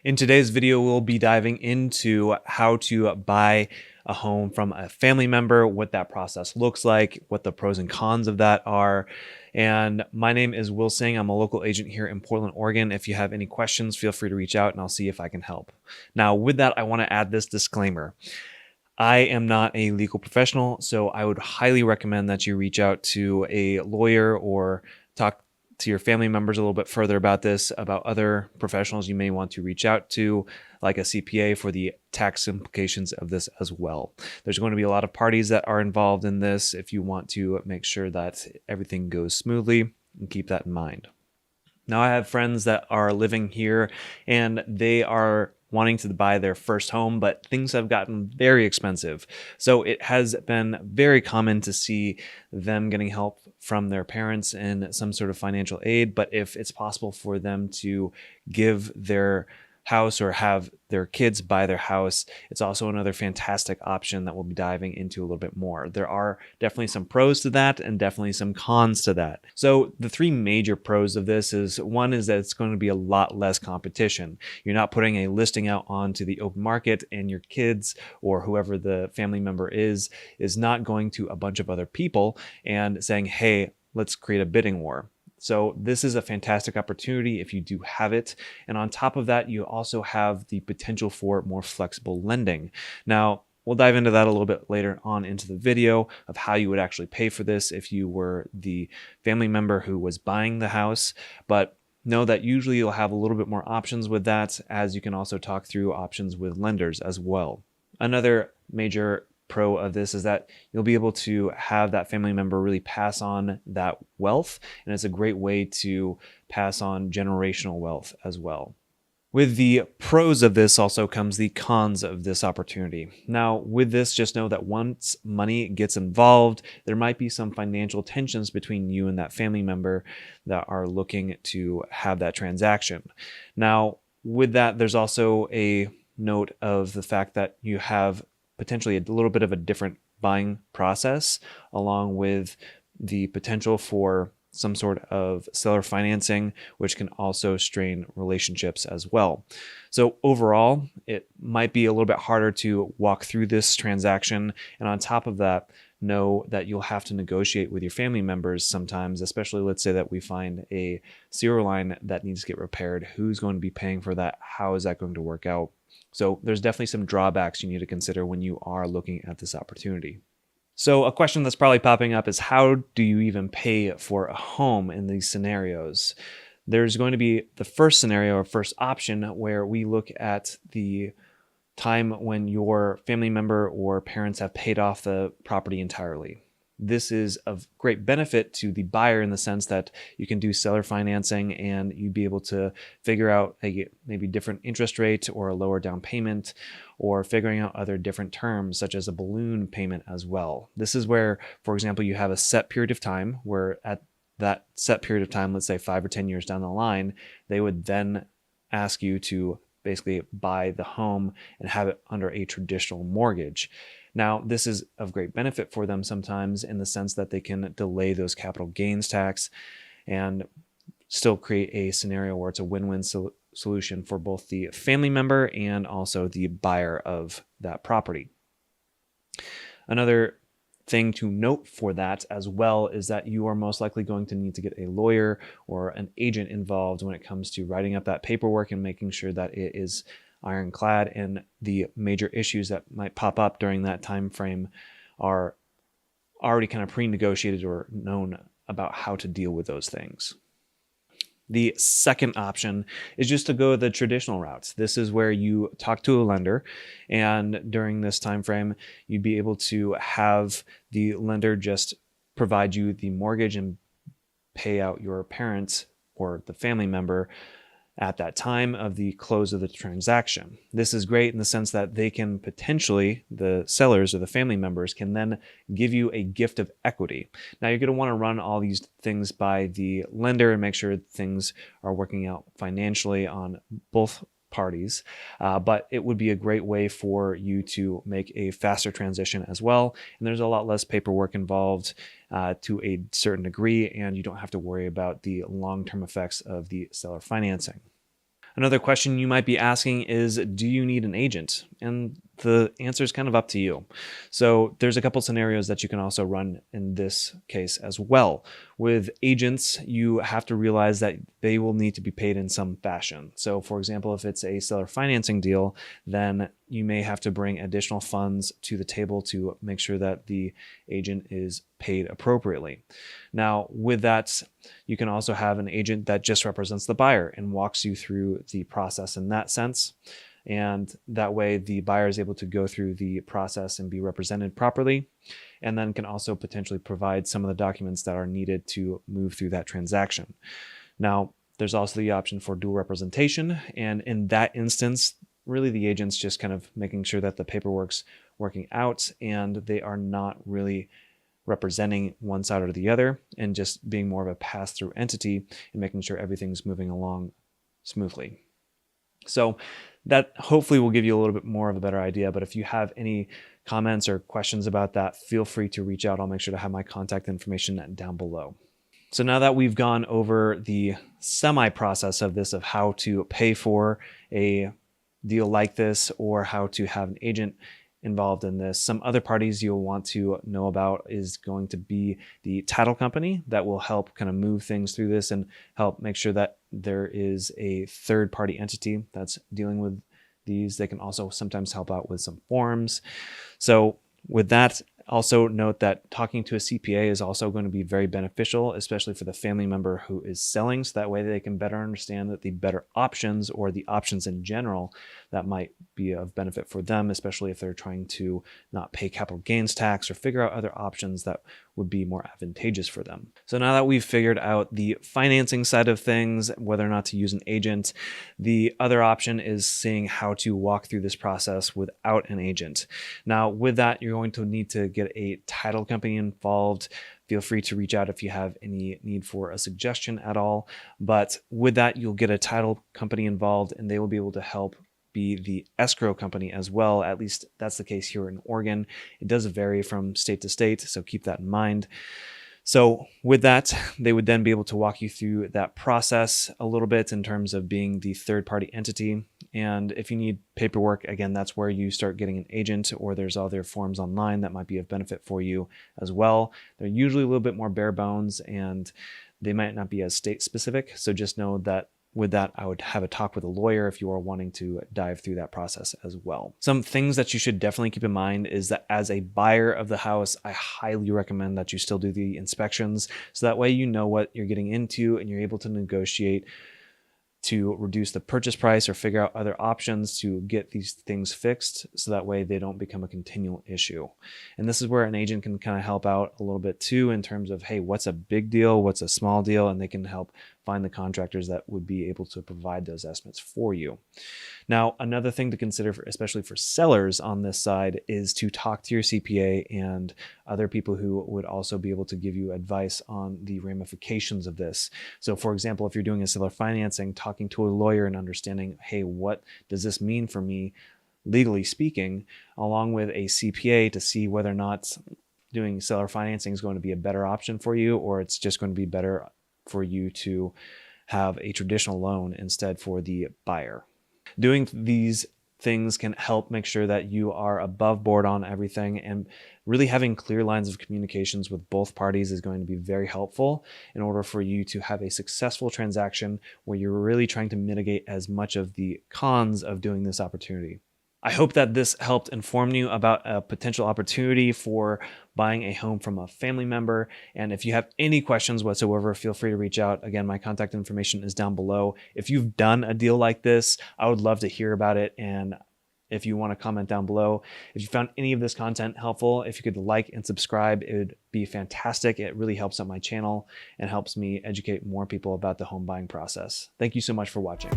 In today's video, we'll be diving into how to buy a home from a family member, what that process looks like, what the pros and cons of that are. And my name is Will Singh. I'm a local agent here in Portland, Oregon. If you have any questions, feel free to reach out and I'll see if I can help. Now, with that, I want to add this disclaimer. I am not a legal professional, so I would highly recommend that you reach out to a lawyer or talk to your family members a little bit further about this, about other professionals you may want to reach out to, like a CPA, for the tax implications of this as well. There's going to be a lot of parties that are involved in this if you want to make sure that everything goes smoothly, and keep that in mind. Now, I have friends that are living here and they are wanting to buy their first home, but things have gotten very expensive. So it has been very common to see them getting help from their parents and some sort of financial aid. But if it's possible for them to give their house or have their kids buy their house, it's also another fantastic option that we'll be diving into a little bit more. There are definitely some pros to that and definitely some cons to that. So the three major pros of this is, one is that it's going to be a lot less competition. You're not putting a listing out onto the open market and your kids or whoever the family member is not going to a bunch of other people and saying, hey, let's create a bidding war. So this is a fantastic opportunity if you do have it. And on top of that, you also have the potential for more flexible lending. Now, we'll dive into that a little bit later on into the video of how you would actually pay for this if you were the family member who was buying the house. But know that usually you'll have a little bit more options with that, as you can also talk through options with lenders as well. Another major pro of this is that you'll be able to have that family member really pass on that wealth, and it's a great way to pass on generational wealth as well. With the pros of this also comes the cons of this opportunity. Now, with this, just know that once money gets involved, there might be some financial tensions between you and that family member that are looking to have that transaction. Now, with that, there's also a note of the fact that you have potentially a little bit of a different buying process, along with the potential for some sort of seller financing, which can also strain relationships as well. So overall, it might be a little bit harder to walk through this transaction. And on top of that, know that you'll have to negotiate with your family members sometimes, especially let's say that we find a sewer line that needs to get repaired. Who's going to be paying for that? How is that going to work out? So there's definitely some drawbacks you need to consider when you are looking at this opportunity. So a question that's probably popping up is, how do you even pay for a home in these scenarios? There's going to be the first scenario or first option where we look at the time when your family member or parents have paid off the property entirely. This is of great benefit to the buyer in the sense that you can do seller financing and you'd be able to figure out a maybe different interest rate or a lower down payment, or figuring out other different terms such as a balloon payment as well. This is where, for example, you have a set period of time where at that set period of time, let's say 5 or 10 years down the line, they would then ask you to basically buy the home and have it under a traditional mortgage. Now, this is of great benefit for them sometimes in the sense that they can delay those capital gains tax and still create a scenario where it's a win-win solution for both the family member and also the buyer of that property. Another thing to note for that as well is that you are most likely going to need to get a lawyer or an agent involved when it comes to writing up that paperwork and making sure that it is ironclad, and the major issues that might pop up during that time frame are already kind of pre-negotiated or known about how to deal with those things. The second option is just to go the traditional route. This is where you talk to a lender, and during this time frame, you'd be able to have the lender just provide you the mortgage and pay out your parents or the family member at that time of the close of the transaction. This is great in the sense that they can potentially, the sellers or the family members can then give you a gift of equity. Now, you're going to want to run all these things by the lender and make sure things are working out financially on both parties, but it would be a great way for you to make a faster transition as well. And there's a lot less paperwork involved to a certain degree, and you don't have to worry about the long-term effects of the seller financing. Another question you might be asking is, do you need an agent? And the answer is kind of up to you. So there's a couple scenarios that you can also run in this case as well. With agents, you have to realize that they will need to be paid in some fashion. So for example, if it's a seller financing deal, then you may have to bring additional funds to the table to make sure that the agent is paid appropriately. Now, with that, you can also have an agent that just represents the buyer and walks you through the process in that sense. And that way the buyer is able to go through the process and be represented properly, and then can also potentially provide some of the documents that are needed to move through that transaction. Now, there's also the option for dual representation. And in that instance, really the agent's just kind of making sure that the paperwork's working out and they are not really representing one side or the other, and just being more of a pass-through entity and making sure everything's moving along smoothly. So that hopefully will give you a little bit more of a better idea. But if you have any comments or questions about that, feel free to reach out. I'll make sure to have my contact information down below. So now that we've gone over the semi-process of this, of how to pay for a deal like this or how to have an agent involved in this, some other parties you'll want to know about is going to be the title company that will help kind of move things through this and help make sure that there is a third party entity that's dealing with these. They can also sometimes help out with some forms. So with that, also note that talking to a CPA is also going to be very beneficial, especially for the family member who is selling. So that way they can better understand that the better options, or the options in general, that might be of benefit for them, especially if they're trying to not pay capital gains tax or figure out other options that would be more advantageous for them. So now that we've figured out the financing side of things, whether or not to use an agent, the other option is seeing how to walk through this process without an agent. Now, with that, you're going to need to get a title company involved. Feel free to reach out if you have any need for a suggestion at all. But with that, you'll get a title company involved, and they will be able to help be the escrow company as well. At least that's the case here in Oregon. It does vary from state to state, so keep that in mind. So with that, they would then be able to walk you through that process a little bit in terms of being the third party entity. And if you need paperwork, again, that's where you start getting an agent, or there's other forms online that might be of benefit for you as well. They're usually a little bit more bare bones and they might not be as state specific. So just know that with that, I would have a talk with a lawyer if you are wanting to dive through that process as well. Some things that you should definitely keep in mind is that as a buyer of the house, I highly recommend that you still do the inspections. So that way you know what you're getting into and you're able to negotiate to reduce the purchase price or figure out other options to get these things fixed, so that way they don't become a continual issue. And this is where an agent can kind of help out a little bit too, in terms of, hey, what's a big deal, what's a small deal, and they can help find the contractors that would be able to provide those estimates for you. Now, another thing to consider, especially for sellers on this side, is to talk to your CPA and other people who would also be able to give you advice on the ramifications of this. So for example, if you're doing a seller financing, talking to a lawyer and understanding, hey, what does this mean for me legally speaking, along with a CPA to see whether or not doing seller financing is going to be a better option for you, or it's just going to be better for you to have a traditional loan instead for the buyer. Doing these things can help make sure that you are above board on everything, and really having clear lines of communications with both parties is going to be very helpful in order for you to have a successful transaction where you're really trying to mitigate as much of the cons of doing this opportunity. I hope that this helped inform you about a potential opportunity for buying a home from a family member. And if you have any questions whatsoever, feel free to reach out. Again, my contact information is down below. If you've done a deal like this, I would love to hear about it. And if you want to comment down below, if you found any of this content helpful, if you could like and subscribe, it would be fantastic. It really helps out my channel and helps me educate more people about the home buying process. Thank you so much for watching.